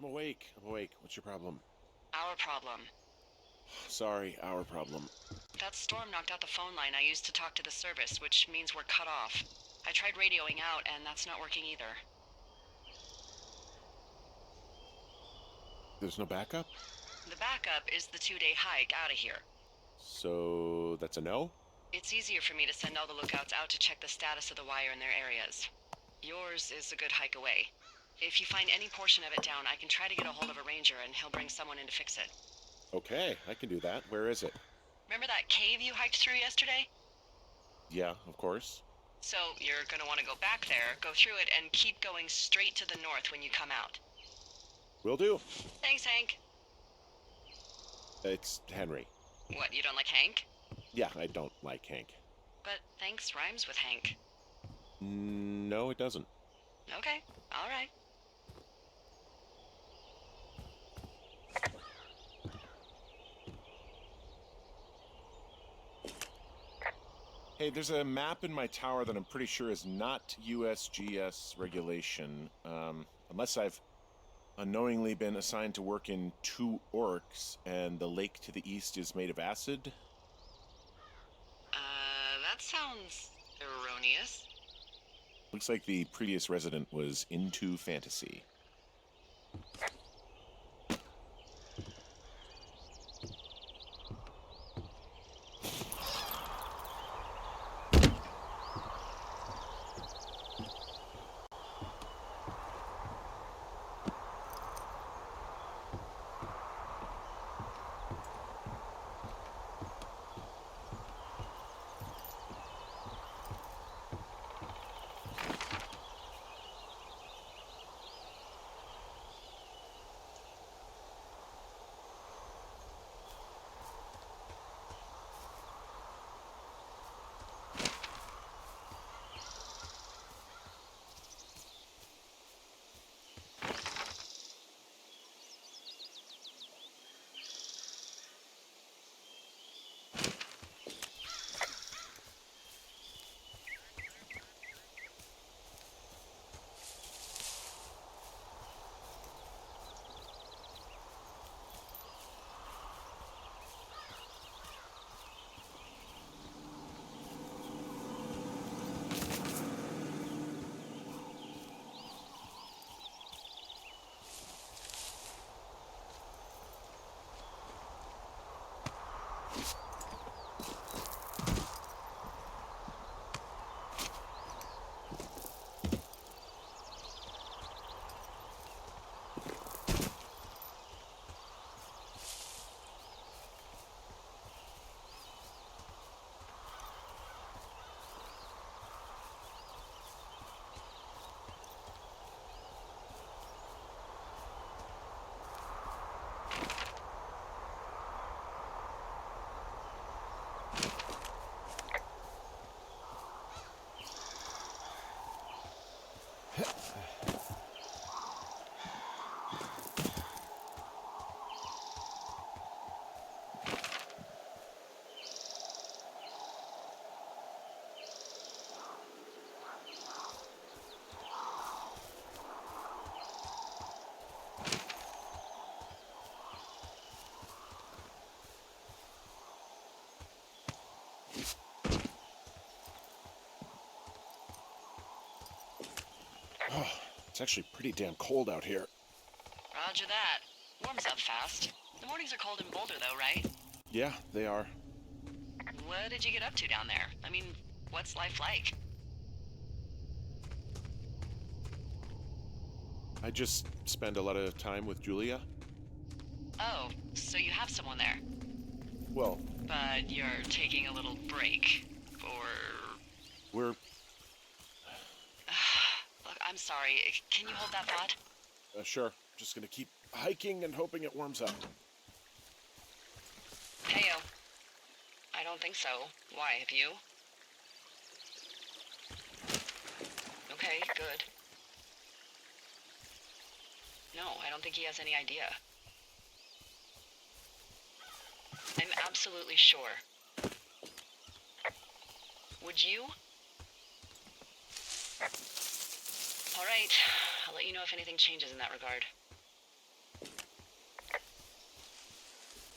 I'm awake. I'm awake. What's your problem? Our problem. Sorry, our problem. That storm knocked out the phone line I used to talk to the service, which means we're cut off. I tried radioing out, and that's not working either. There's no backup? The backup is the 2-day hike out of here. So that's a no? It's easier for me to send all the lookouts out to check the status of the wire in their areas. Yours is a good hike away. If you find any portion of it down, I can try to get a hold of a ranger and he'll bring someone in to fix it. Okay, I can do that. Where is it? Remember that cave you hiked through yesterday? Yeah, of course. So you're gonna want to go back there, go through it, and keep going straight to the north when you come out. Will do. Thanks, Hank. It's Henry. What, you don't like Hank? Yeah, I don't like Hank. But thanks rhymes with Hank. No, it doesn't. Okay, all right. Hey, there's a map in my tower that I'm pretty sure is not USGS regulation. Unless I've unknowingly been assigned to work in 2 orcs and the lake to the east is made of acid. That sounds erroneous. Looks like the previous resident was into fantasy. Oh, it's actually pretty damn cold out here. Roger that. Warms up fast. The mornings are cold in Boulder, though, right? Yeah, they are. What did you get up to down there? I mean, what's life like? I just spend a lot of time with Julia. Oh, so you have someone there. Well, But you're taking a little break. Or... we're... Look, I'm sorry. Can you hold that thought? Sure. Just gonna keep hiking and hoping it warms up. Heyo. I don't think so. Why, have you? Okay, good. No, I don't think he has any idea. I'm absolutely sure. Would you? All right, I'll let you know if anything changes in that regard.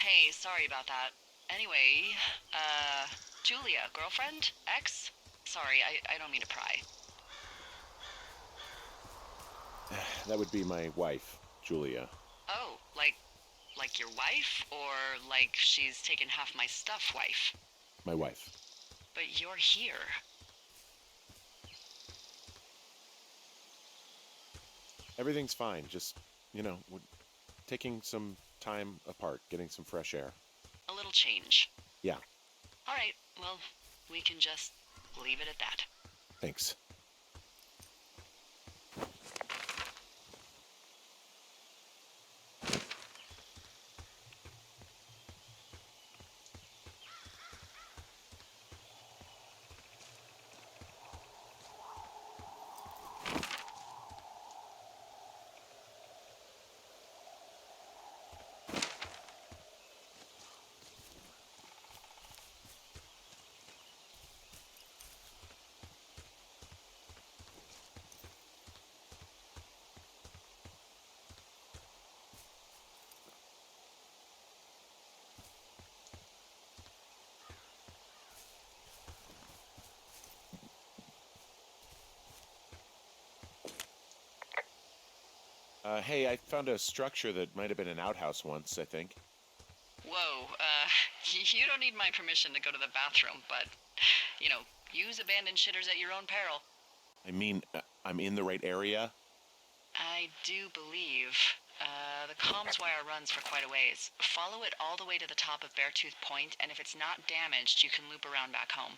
Hey, sorry about that. Anyway, Julia, girlfriend? Ex? Sorry, I don't mean to pry. That would be my wife, Julia. Oh, like your wife? Or like she's taken half my stuff wife? My wife. But you're here. Everything's fine. Just, we're taking some time apart, getting some fresh air. A little change. Yeah, Alright, well, we can just leave it at that. thanks. Hey, I found a structure that might have been an outhouse once, I think. Whoa, you don't need my permission to go to the bathroom, but, use abandoned shitters at your own peril. I mean, I'm in the right area. I do believe. The comms wire runs for quite a ways. Follow it all the way to the top of Beartooth Point, and if it's not damaged, you can loop around back home.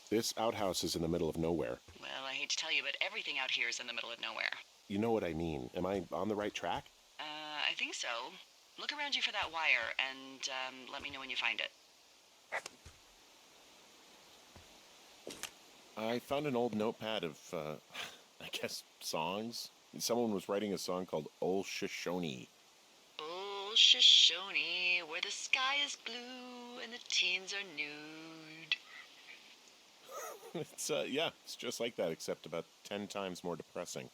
This outhouse is in the middle of nowhere. Well, I hate to tell you, but everything out here is in the middle of nowhere. You know what I mean. Am I on the right track? I think so. Look around you for that wire, and, let me know when you find it. I found an old notepad of, I guess, songs. Someone was writing a song called Ol Shoshone. Oh, Shoshone, where the sky is blue and the teens are nude. It's just like that, except about 10 times more depressing.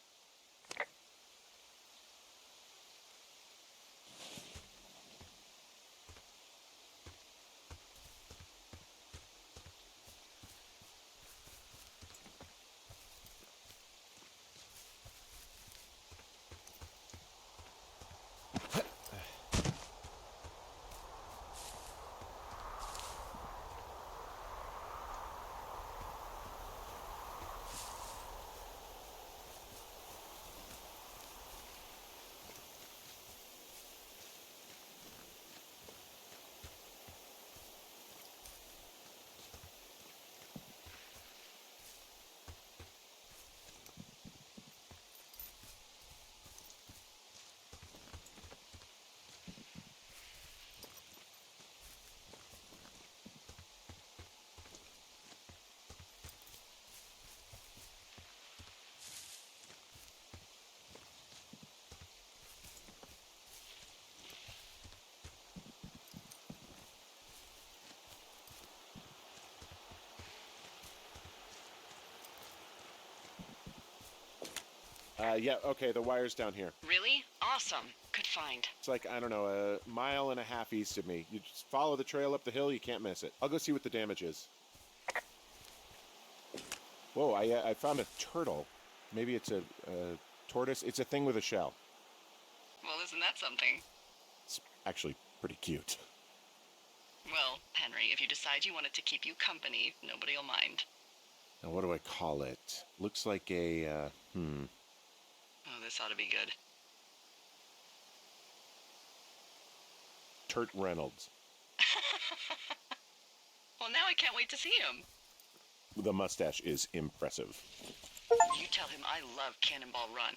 Yeah, okay, the wire's down here. Really? Awesome. Good find. It's like, I don't know, a mile and a half east of me. You just follow the trail up the hill, you can't miss it. I'll go see what the damage is. Whoa, I found a turtle. Maybe it's a tortoise. It's a thing with a shell. Well, isn't that something? It's actually pretty cute. Well, Henry, if you decide you want it to keep you company, nobody'll mind. Now, what do I call it? Looks like a, Oh, this ought to be good. Turt Reynolds. Well, now I can't wait to see him. The mustache is impressive. You tell him I love Cannonball Run.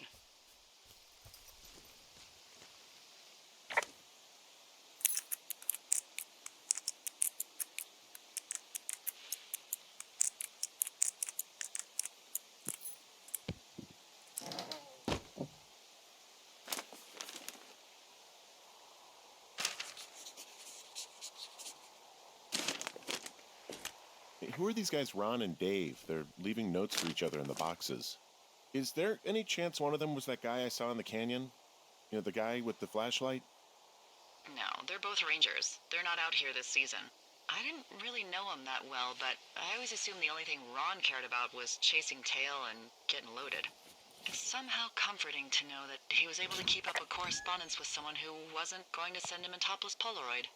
Hey, who are these guys, Ron and Dave? They're leaving notes for each other in the boxes. Is there any chance one of them was that guy I saw in the canyon? You know, the guy with the flashlight? No, they're both rangers. They're not out here this season. I didn't really know him that well, but I always assumed the only thing Ron cared about was chasing tail and getting loaded. It's somehow comforting to know that he was able to keep up a correspondence with someone who wasn't going to send him a topless Polaroid.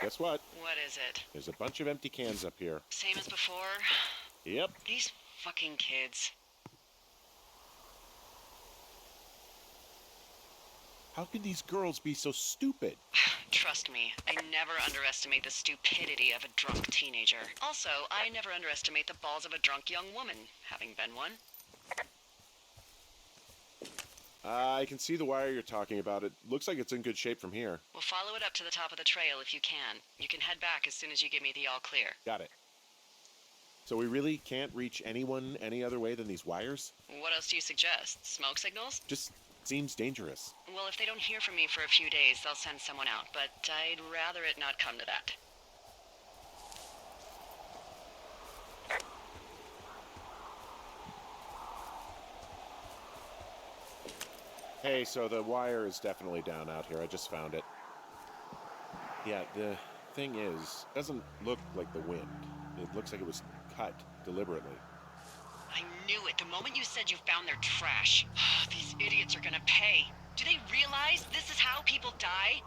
Guess what? What is it? There's a bunch of empty cans up here. Same as before? Yep. These fucking kids. How could these girls be so stupid? Trust me, I never underestimate the stupidity of a drunk teenager. Also, I never underestimate the balls of a drunk young woman, having been one. I can see the wire you're talking about. It looks like it's in good shape from here. We'll follow it up to the top of the trail if you can. You can head back as soon as you give me the all clear. Got it. So we really can't reach anyone any other way than these wires? What else do you suggest? Smoke signals? Just seems dangerous. Well, if they don't hear from me for a few days, they'll send someone out, but I'd rather it not come to that. Hey, so the wire is definitely down out here. I just found it. Yeah, the thing is, it doesn't look like the wind. It looks like it was cut deliberately. I knew it the moment you said you found their trash. These idiots are gonna pay. Do they realize this is how people die?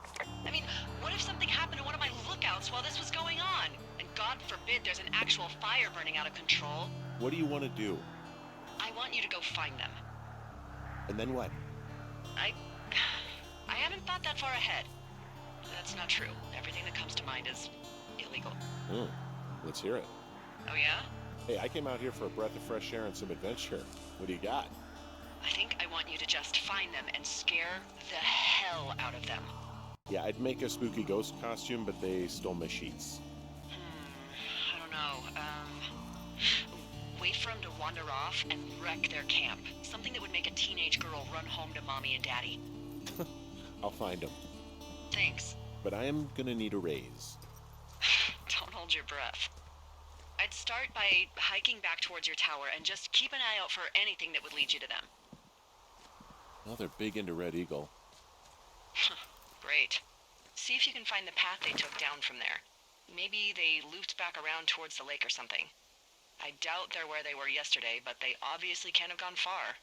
I mean, what if something happened to one of my lookouts while this was going on? And God forbid there's an actual fire burning out of control. What do you want to do? I want you to go find them. And then what? I haven't thought that far ahead. That's not true. Everything that comes to mind is illegal. Let's hear it. Oh yeah? Hey, I came out here for a breath of fresh air and some adventure. What do you got? I think I want you to just find them and scare the hell out of them. Yeah, I'd make a spooky ghost costume, but they stole my sheets. I don't know. Wait for them to wander off and wreck their camp. Something that would make a teenage girl run home to mommy and daddy. I'll find them. Thanks. But I am gonna need a raise. Don't hold your breath. I'd start by hiking back towards your tower and just keep an eye out for anything that would lead you to them. Well, they're big into Red Eagle. Great. See if you can find the path they took down from there. Maybe they looped back around towards the lake or something. I doubt they're where they were yesterday, but they obviously can't have gone far.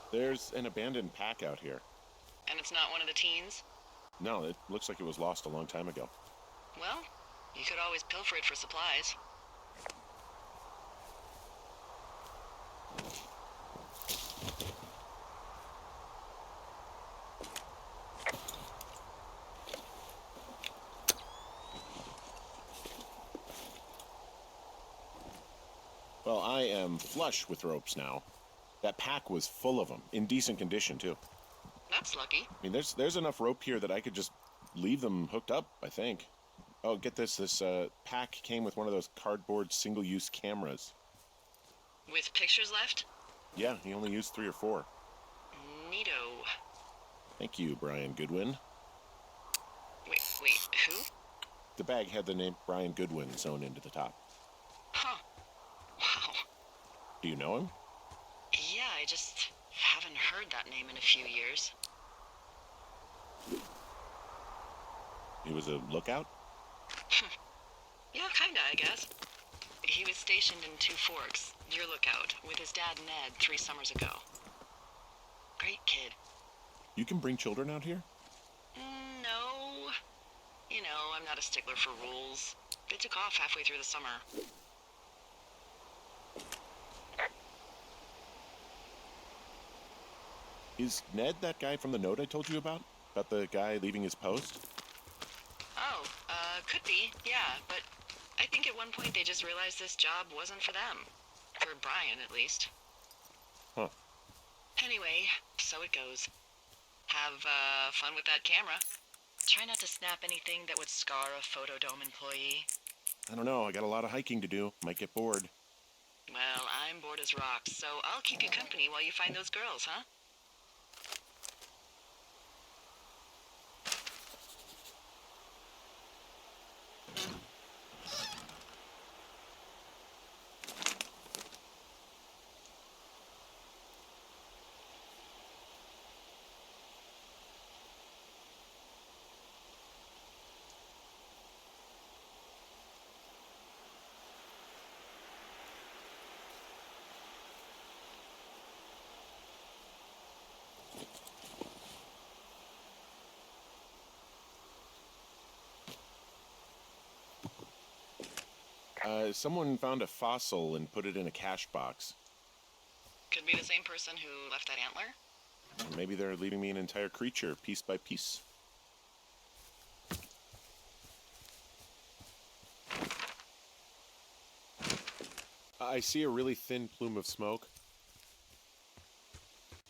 There's an abandoned pack out here. And it's not one of the teens? No, it looks like it was lost a long time ago. Well, you could always pilfer it for supplies. Well, I am flush with ropes now. That pack was full of them, in decent condition, too. That's lucky. I mean, there's enough rope here that I could just leave them hooked up, I think. Oh, get this. This pack came with one of those cardboard single-use cameras. With pictures left? Yeah, he only used 3 or 4. Neato. Thank you, Brian Goodwin. Wait, who? The bag had the name Brian Goodwin sewn into the top. Huh. Wow. Do you know him? Yeah, I just haven't heard that name in a few years. He was a lookout? Yeah, kinda, I guess. He was stationed in Two Forks, your lookout, with his dad Ned 3 summers ago. Great kid. You can bring children out here? No. You know, I'm not a stickler for rules. They took off halfway through the summer. Is Ned that guy from the note I told you about? About the guy leaving his post? Oh, could be, yeah, but I think at one point they just realized this job wasn't for them. For Brian, at least. Huh. Anyway, so it goes. Have, fun with that camera. Try not to snap anything that would scar a Photodome employee. I don't know. I got a lot of hiking to do. Might get bored. Well, I'm bored as rocks, so I'll keep you company while you find those girls, huh? Someone found a fossil and put it in a cash box. Could be the same person who left that antler. Or maybe they're leaving me an entire creature, piece by piece. I see a really thin plume of smoke.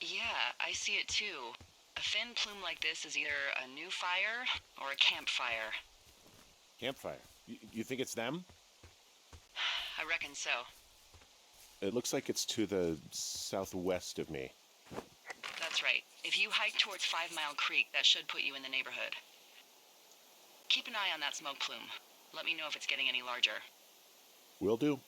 Yeah, I see it too. A thin plume like this is either a new fire or a campfire. Campfire. You think it's them? I reckon so. It looks like it's to the southwest of me. That's right. If you hike towards 5 Mile Creek, that should put you in the neighborhood. Keep an eye on that smoke plume. Let me know if it's getting any larger. Will do.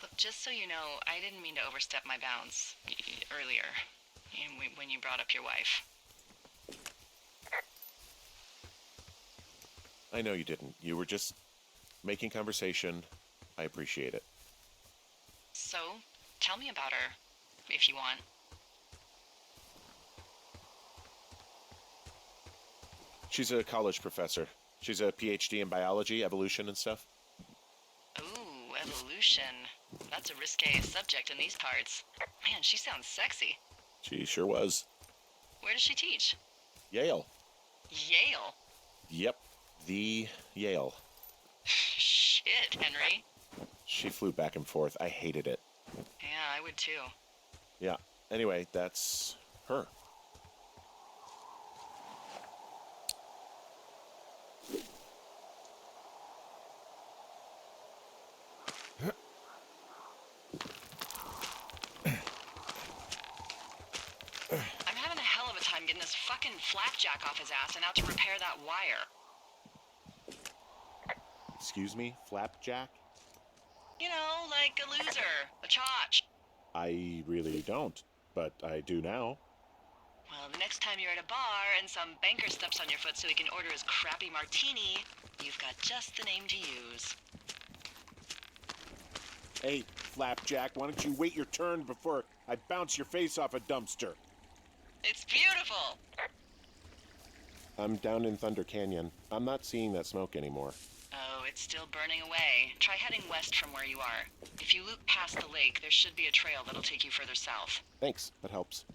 Look, just so you know, I didn't mean to overstep my bounds earlier when you brought up your wife. I know you didn't. You were just making conversation. I appreciate it. So, tell me about her, if you want. She's a college professor. She's a PhD in biology, evolution, and stuff. Ooh, evolution. That's a risque subject in these parts. Man, she sounds sexy. She sure was. Where does she teach? Yale. Yale. Yep, the Yale. Shit, Henry. She flew back and forth. I hated it. Yeah, I would too. Yeah. Anyway, that's her. I'm having a hell of a time getting this fucking flapjack off his ass and out to repair that wire. Excuse me, flapjack? You know, like a loser, a chotch. I really don't, but I do now. Well, the next time you're at a bar and some banker steps on your foot so he can order his crappy martini, you've got just the name to use. Hey, Flapjack, why don't you wait your turn before I bounce your face off a dumpster? It's beautiful! I'm down in Thunder Canyon. I'm not seeing that smoke anymore. Oh, it's still burning away. Try heading west from where you are. If you loop past the lake, there should be a trail that'll take you further south. Thanks, that helps.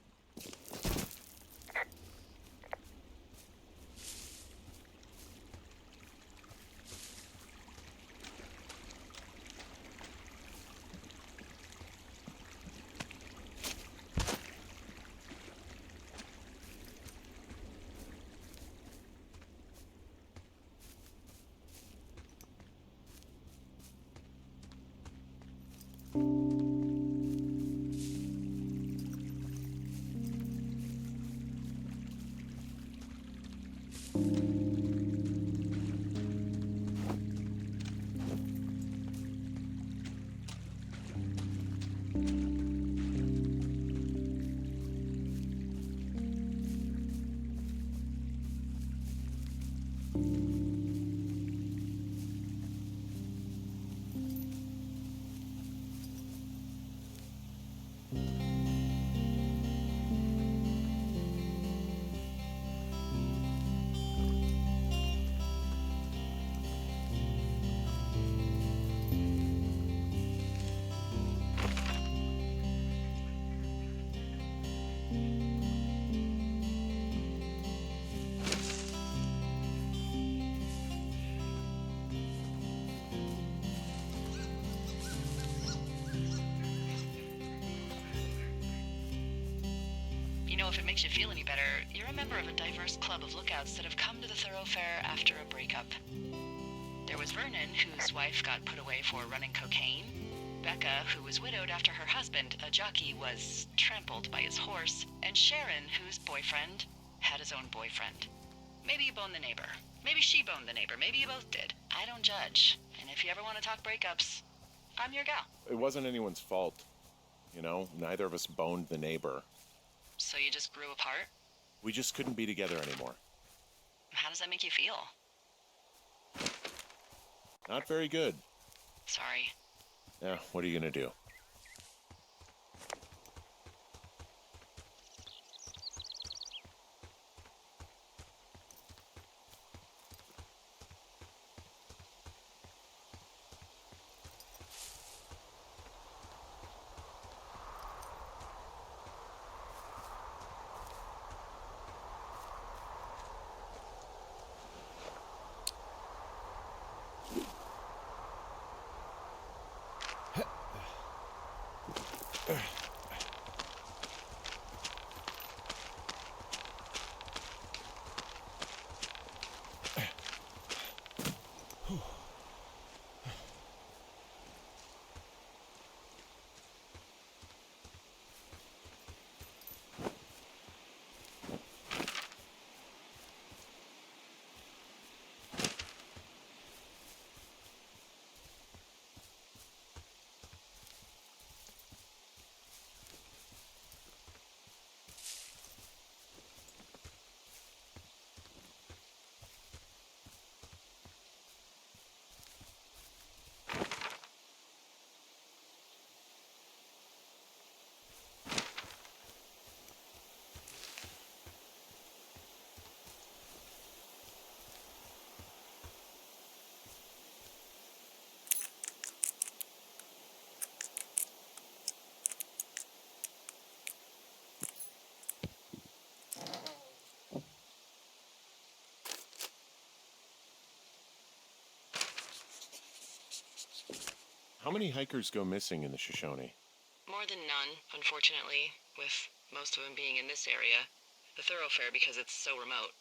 You know, if it makes you feel any better, you're a member of a diverse club of lookouts that have come to the thoroughfare after a breakup. There was Vernon, whose wife got put away for running cocaine. Becca, who was widowed after her husband, a jockey, was trampled by his horse. And Sharon, whose boyfriend had his own boyfriend. Maybe you boned the neighbor. Maybe she boned the neighbor. Maybe you both did. I don't judge. And if you ever want to talk breakups, I'm your gal. It wasn't anyone's fault. You know, neither of us boned the neighbor. So you just grew apart? We just couldn't be together anymore. How does that make you feel? Not very good. Sorry. Yeah, what are you gonna do? How many hikers go missing in the Shoshone? More than none, unfortunately, with most of them being in this area. The thoroughfare because it's so remote.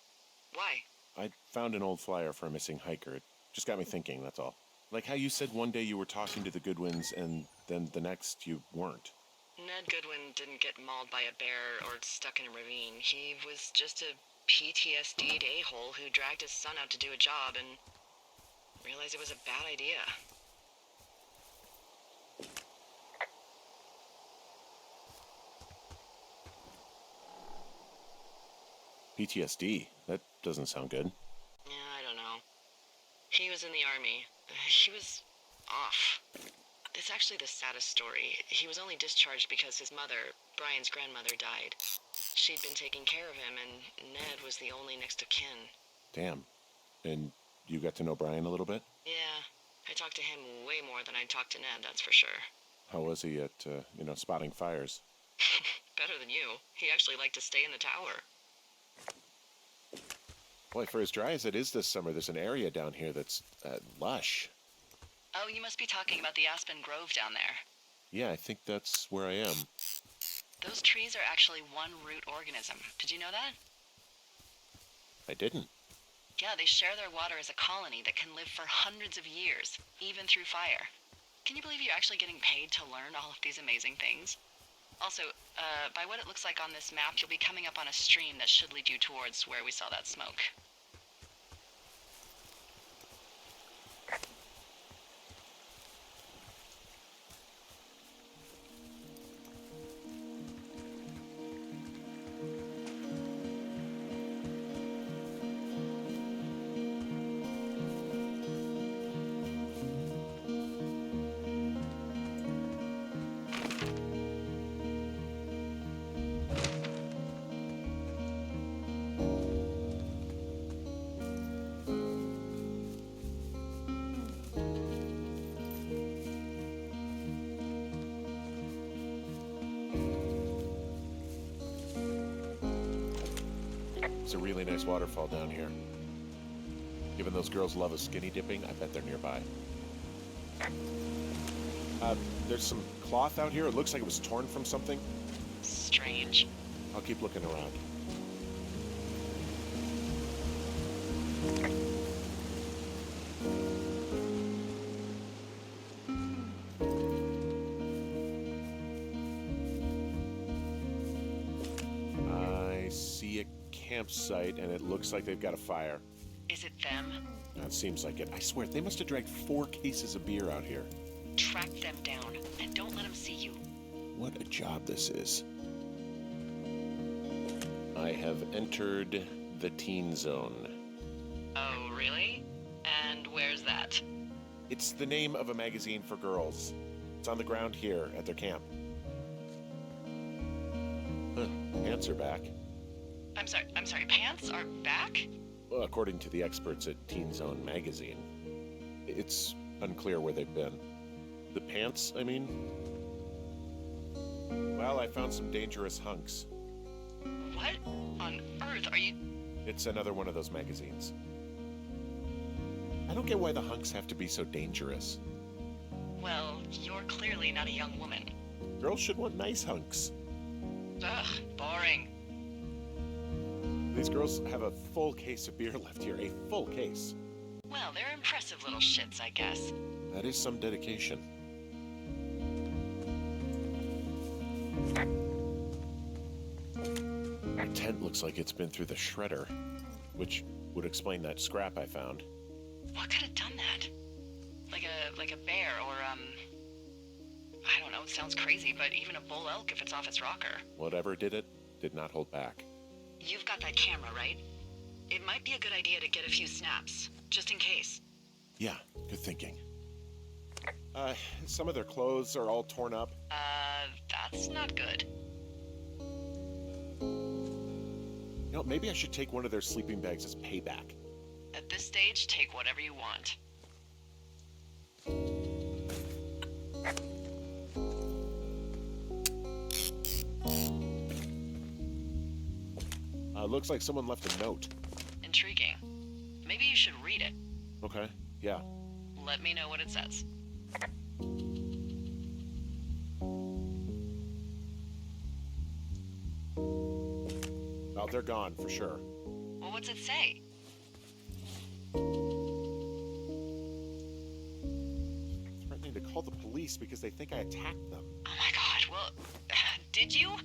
Why? I found an old flyer for a missing hiker. It just got me thinking, that's all. Like how you said one day you were talking to the Goodwins and then the next you weren't. Ned Goodwin didn't get mauled by a bear or stuck in a ravine. He was just a PTSD'd a-hole who dragged his son out to do a job and realized it was a bad idea. PTSD? That doesn't sound good. Yeah, I don't know. He was in the army. He was off. It's actually the saddest story. He was only discharged because his mother, Brian's grandmother, died. She'd been taking care of him, and Ned was the only next of kin. Damn. And you got to know Brian a little bit? Yeah, I talked to him way more than I'd talked to Ned, that's for sure. How was he at, spotting fires? Better than you. He actually liked to stay in the tower. Boy, for as dry as it is this summer, there's an area down here that's lush. Oh, you must be talking about the Aspen Grove down there. Yeah, I think that's where I am. Those trees are actually one root organism. Did you know that? I didn't. Yeah, they share their water as a colony that can live for hundreds of years, even through fire. Can you believe you're actually getting paid to learn all of these amazing things? Also, by what it looks like on this map, you'll be coming up on a stream that should lead you towards where we saw that smoke. It's a really nice waterfall down here. Given those girls love a skinny dipping, I bet they're nearby. There's some cloth out here. It looks like it was torn from something. Strange. I'll keep looking around. I see a campsite, and it looks like they've got a fire. Is it them? That seems like it. I swear, they must have dragged 4 cases of beer out here. Track them down, and don't let them see you. What a job this is. I have entered the teen zone. Oh, really? And where's that? It's the name of a magazine for girls. It's on the ground here at their camp. Huh, pants are back. I'm sorry, pants are back? Well, according to the experts at Teen Zone magazine. It's unclear where they've been. The pants, I mean? Well, I found some dangerous hunks. What on earth are you... It's another one of those magazines. I don't get why the hunks have to be so dangerous. Well, you're clearly not a young woman. Girls should want nice hunks. Ugh, boring. These girls have a full case of beer left here. A full case. Well, they're impressive little shits, I guess. That is some dedication. Our tent looks like it's been through the shredder, which would explain that scrap I found. What could have done that? Like a bear or, I don't know, it sounds crazy, but even a bull elk if it's off its rocker. Whatever did it, did not hold back. You've got that camera, right? It might be a good idea to get a few snaps, just in case. Yeah, good thinking. Some of their clothes are all torn up. That's not good. You know, maybe I should take one of their sleeping bags as payback. At this stage, take whatever you want. Looks like someone left a note. Intriguing. Maybe you should read it. Okay, yeah. Let me know what it says. Well, they're gone for sure. Well, what's it say? Threatening to call the police because they think I attacked them. Oh my god, well, did you?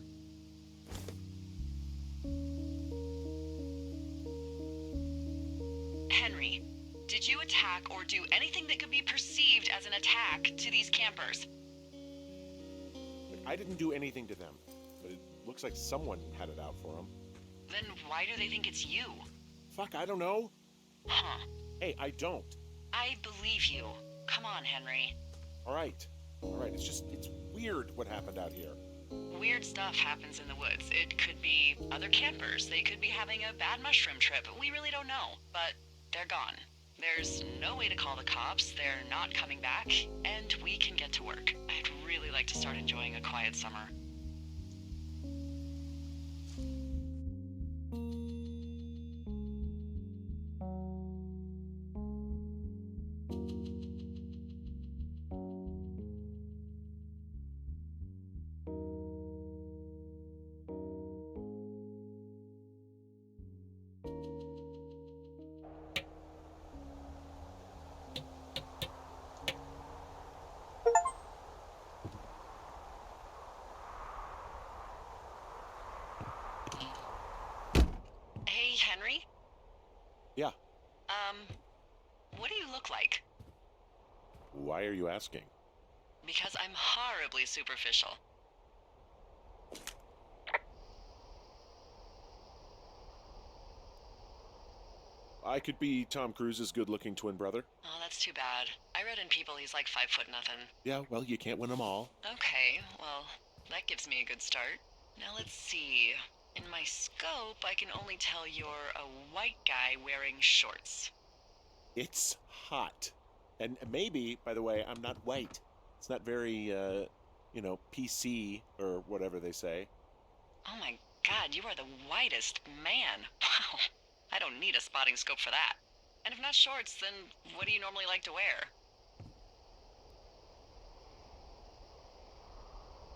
Henry, did you attack or do anything that could be perceived as an attack to these campers? I didn't do anything to them, but it looks like someone had it out for them. Then why do they think it's you? Fuck, I don't know. Huh. Hey, I don't. I believe you. Come on, Henry. All right. It's weird what happened out here. Weird stuff happens in the woods. It could be other campers. They could be having a bad mushroom trip. We really don't know. But they're gone. There's no way to call the cops. They're not coming back. And we can get to work. I'd really like to start enjoying a quiet summer. Hey, Henry? Yeah. What do you look like? Why are you asking? Because I'm horribly superficial. I could be Tom Cruise's good-looking twin brother. Oh, that's too bad. I read in People he's like 5'0" nothing. Yeah, well, you can't win them all. Okay, well, that gives me a good start. Now let's see. In my scope, I can only tell you're a white guy wearing shorts. It's hot. And maybe, by the way, I'm not white. It's not very, PC or whatever they say. Oh my god, you are the whitest man. Wow. I don't need a spotting scope for that. And if not shorts, then what do you normally like to wear?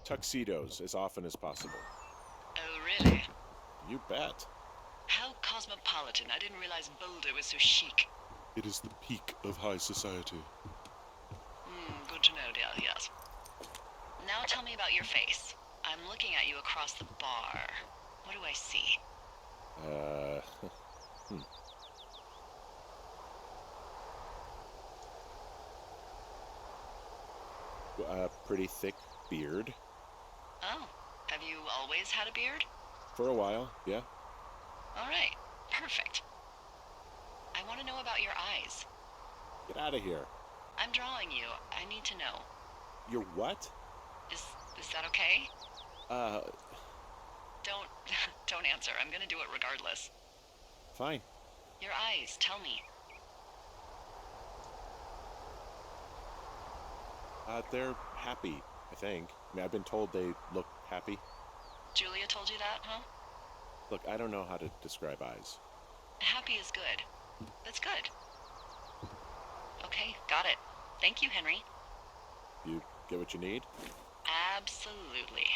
Tuxedos as often as possible. Oh, really? You bet. How cosmopolitan. I didn't realize Boulder was so chic. It is the peak of high society. Good to know, dear, yes. Now tell me about your face. I'm looking at you across the bar. What do I see? A pretty thick beard. Oh, have you always had a beard? For a while, yeah. All right, perfect. I want to know about your eyes. Get out of here. I'm drawing you. I need to know. You're what? Is that okay? Uh, Don't don't answer. I'm gonna do it regardless. fine. Your eyes, tell me. They're happy, I think. I mean, I've been told they look happy. Julia told you that, huh? Look, I don't know how to describe eyes. Happy is good. That's good. Okay, got it. Thank you, Henry. You get what you need? Absolutely.